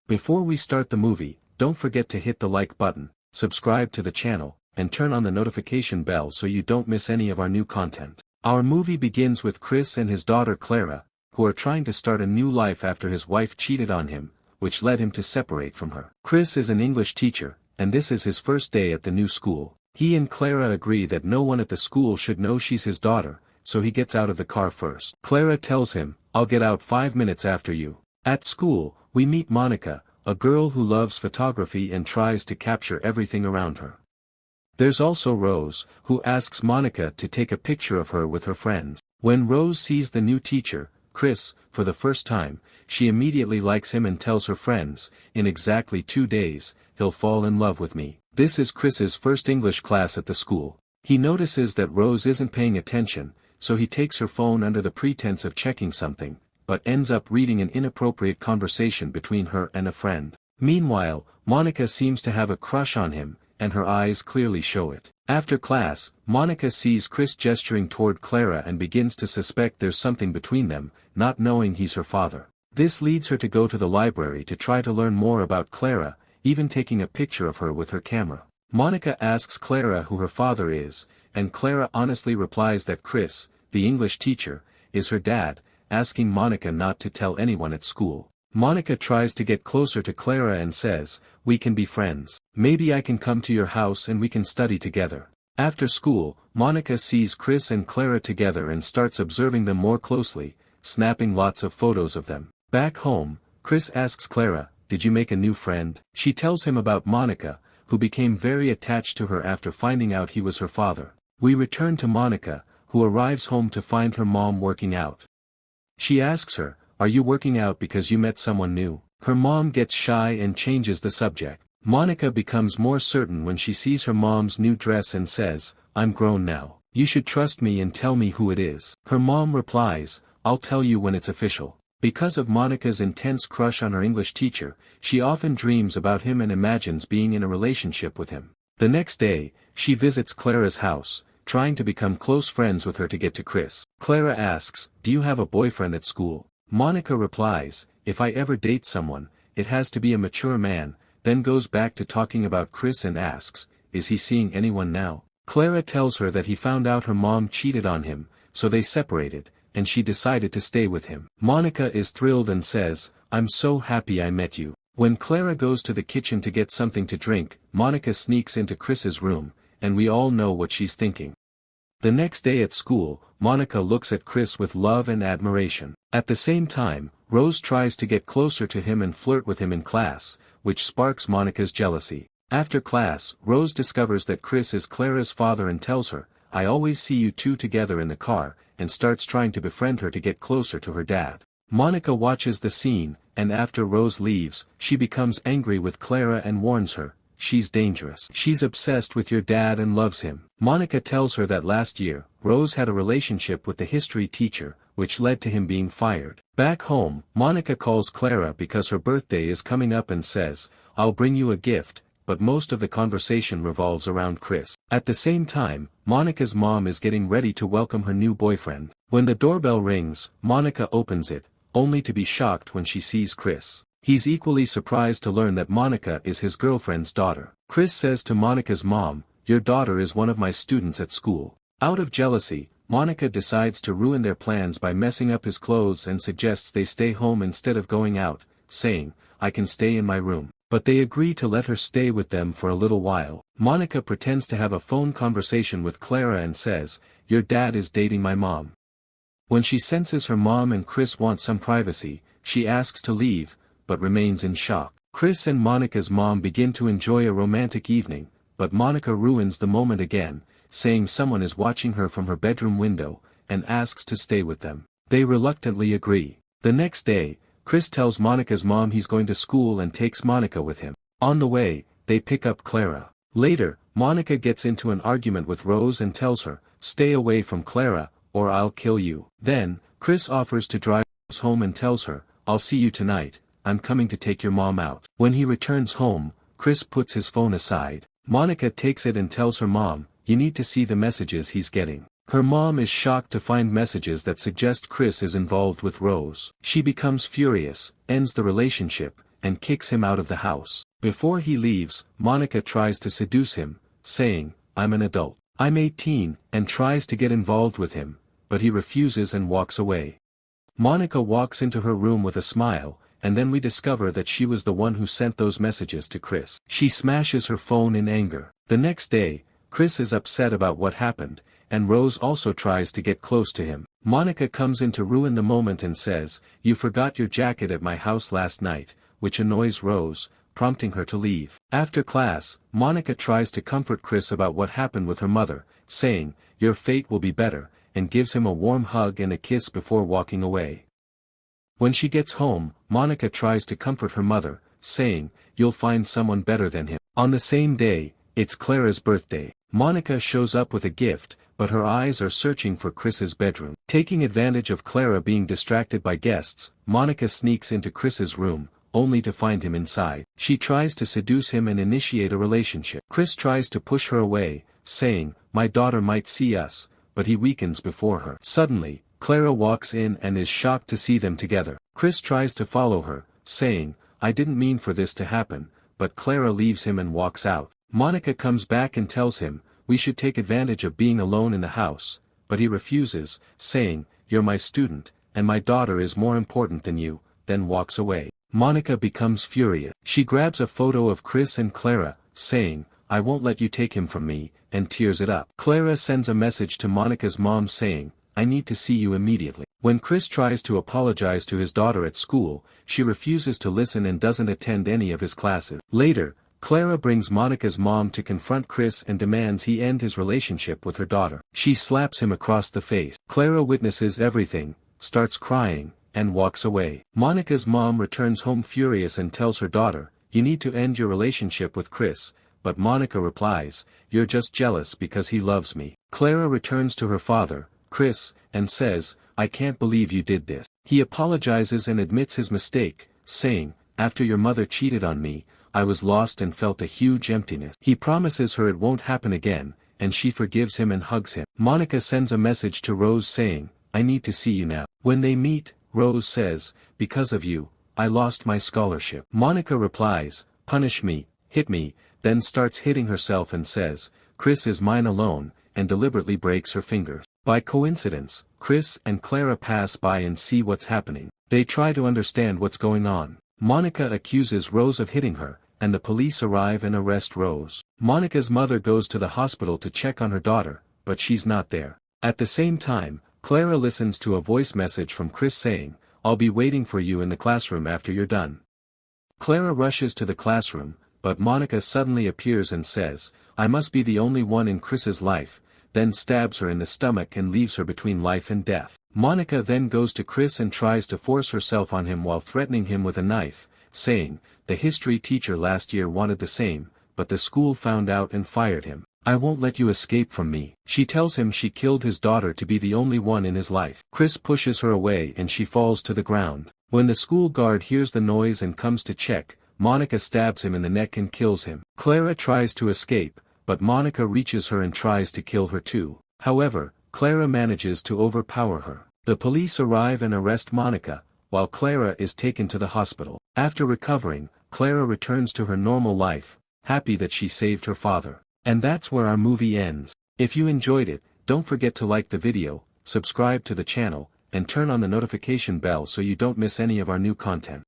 Before we start the movie, don't forget to hit the like button, subscribe to the channel, and turn on the notification bell so you don't miss any of our new content. Our movie begins with Chris and his daughter Clara, who are trying to start a new life after his wife cheated on him, which led him to separate from her. Chris is an English teacher, and this is his first day at the new school. He and Clara agree that no one at the school should know she's his daughter, so he gets out of the car first. Clara tells him, "I'll get out 5 minutes after you." At school, we meet Monica, a girl who loves photography and tries to capture everything around her. There's also Rose, who asks Monica to take a picture of her with her friends. When Rose sees the new teacher, Chris, for the first time, she immediately likes him and tells her friends, "In exactly 2 days, he'll fall in love with me." This is Chris's first English class at the school. He notices that Rose isn't paying attention, so he takes her phone under the pretense of checking something, but ends up reading an inappropriate conversation between her and a friend. Meanwhile, Monica seems to have a crush on him, and her eyes clearly show it. After class, Monica sees Chris gesturing toward Clara and begins to suspect there's something between them, not knowing he's her father. This leads her to go to the library to try to learn more about Clara, even taking a picture of her with her camera. Monica asks Clara who her father is, and Clara honestly replies that Chris, the English teacher, is her dad, asking Monica not to tell anyone at school. Monica tries to get closer to Clara and says, "We can be friends. Maybe I can come to your house and we can study together." After school, Monica sees Chris and Clara together and starts observing them more closely, snapping lots of photos of them. Back home, Chris asks Clara, "Did you make a new friend?" She tells him about Monica, who became very attached to her after finding out he was her father. We return to Monica, who arrives home to find her mom working out. She asks her, "Are you working out because you met someone new?" Her mom gets shy and changes the subject. Monica becomes more certain when she sees her mom's new dress and says, "I'm grown now. You should trust me and tell me who it is." Her mom replies, "I'll tell you when it's official." Because of Monica's intense crush on her English teacher, she often dreams about him and imagines being in a relationship with him. The next day, she visits Clara's house, trying to become close friends with her to get to Chris. Clara asks, "Do you have a boyfriend at school?" Monica replies, "If I ever date someone, it has to be a mature man," then goes back to talking about Chris and asks, "Is he seeing anyone now?" Clara tells her that he found out her mom cheated on him, so they separated, and she decided to stay with him. Monica is thrilled and says, "I'm so happy I met you." When Clara goes to the kitchen to get something to drink, Monica sneaks into Chris's room, and we all know what she's thinking. The next day at school, Monica looks at Chris with love and admiration. At the same time, Rose tries to get closer to him and flirt with him in class, which sparks Monica's jealousy. After class, Rose discovers that Chris is Clara's father and tells her, "I always see you two together in the car," and starts trying to befriend her to get closer to her dad. Monica watches the scene, and after Rose leaves, she becomes angry with Clara and warns her, "She's dangerous. She's obsessed with your dad and loves him." Monica tells her that last year, Rose had a relationship with the history teacher, which led to him being fired. Back home, Monica calls Clara because her birthday is coming up and says, "I'll bring you a gift," but most of the conversation revolves around Chris. At the same time, Monica's mom is getting ready to welcome her new boyfriend. When the doorbell rings, Monica opens it, only to be shocked when she sees Chris. He's equally surprised to learn that Monica is his girlfriend's daughter. Chris says to Monica's mom, "Your daughter is one of my students at school." Out of jealousy, Monica decides to ruin their plans by messing up his clothes and suggests they stay home instead of going out, saying, "I can stay in my room." But they agree to let her stay with them for a little while. Monica pretends to have a phone conversation with Clara and says, "Your dad is dating my mom." When she senses her mom and Chris want some privacy, she asks to leave, but remains in shock. Chris and Monica's mom begin to enjoy a romantic evening, but Monica ruins the moment again, saying someone is watching her from her bedroom window, and asks to stay with them. They reluctantly agree. The next day, Chris tells Monica's mom he's going to school and takes Monica with him. On the way, they pick up Clara. Later, Monica gets into an argument with Rose and tells her, "Stay away from Clara, or I'll kill you." Then, Chris offers to drive Rose home and tells her, "I'll see you tonight, I'm coming to take your mom out." When he returns home, Chris puts his phone aside. Monica takes it and tells her mom, "You need to see the messages he's getting." Her mom is shocked to find messages that suggest Chris is involved with Rose. She becomes furious, ends the relationship, and kicks him out of the house. Before he leaves, Monica tries to seduce him, saying, "I'm an adult. I'm 18," and tries to get involved with him, but he refuses and walks away. Monica walks into her room with a smile, and then we discover that she was the one who sent those messages to Chris. She smashes her phone in anger. The next day, Chris is upset about what happened, and Rose also tries to get close to him. Monica comes in to ruin the moment and says, "You forgot your jacket at my house last night," which annoys Rose, prompting her to leave. After class, Monica tries to comfort Chris about what happened with her mother, saying, "Your fate will be better," and gives him a warm hug and a kiss before walking away. When she gets home, Monica tries to comfort her mother, saying, "You'll find someone better than him." On the same day, it's Clara's birthday. Monica shows up with a gift, but her eyes are searching for Chris's bedroom. Taking advantage of Clara being distracted by guests, Monica sneaks into Chris's room, only to find him inside. She tries to seduce him and initiate a relationship. Chris tries to push her away, saying, "My daughter might see us," but he weakens before her. Suddenly, Clara walks in and is shocked to see them together. Chris tries to follow her, saying, "I didn't mean for this to happen," but Clara leaves him and walks out. Monica comes back and tells him, "We should take advantage of being alone in the house," but he refuses, saying, "You're my student, and my daughter is more important than you," then walks away. Monica becomes furious. She grabs a photo of Chris and Clara, saying, "I won't let you take him from me," and tears it up. Clara sends a message to Monica's mom saying, "I need to see you immediately." When Chris tries to apologize to his daughter at school, she refuses to listen and doesn't attend any of his classes. Later, Clara brings Monica's mom to confront Chris and demands he end his relationship with her daughter. She slaps him across the face. Clara witnesses everything, starts crying, and walks away. Monica's mom returns home furious and tells her daughter, "You need to end your relationship with Chris," but Monica replies, "You're just jealous because he loves me." Clara returns to her father, Chris, and says, "I can't believe you did this." He apologizes and admits his mistake, saying, "After your mother cheated on me, I was lost and felt a huge emptiness." He promises her it won't happen again, and she forgives him and hugs him. Monica sends a message to Rose saying, "I need to see you now." When they meet, Rose says, "Because of you, I lost my scholarship." Monica replies, "Punish me, hit me," then starts hitting herself and says, "Chris is mine alone," and deliberately breaks her fingers. By coincidence, Chris and Clara pass by and see what's happening. They try to understand what's going on. Monica accuses Rose of hitting her, and the police arrive and arrest Rose. Monica's mother goes to the hospital to check on her daughter, but she's not there. At the same time, Clara listens to a voice message from Chris saying, "I'll be waiting for you in the classroom after you're done." Clara rushes to the classroom, but Monica suddenly appears and says, "I must be the only one in Chris's life," then stabs her in the stomach and leaves her between life and death. Monica then goes to Chris and tries to force herself on him while threatening him with a knife, saying, "The history teacher last year wanted the same, but the school found out and fired him. I won't let you escape from me." She tells him she killed his daughter to be the only one in his life. Chris pushes her away and she falls to the ground. When the school guard hears the noise and comes to check, Monica stabs him in the neck and kills him. Clara tries to escape, but Monica reaches her and tries to kill her too. However, Clara manages to overpower her. The police arrive and arrest Monica, while Clara is taken to the hospital. After recovering, Clara returns to her normal life, happy that she saved her father. And that's where our movie ends. If you enjoyed it, don't forget to like the video, subscribe to the channel, and turn on the notification bell so you don't miss any of our new content.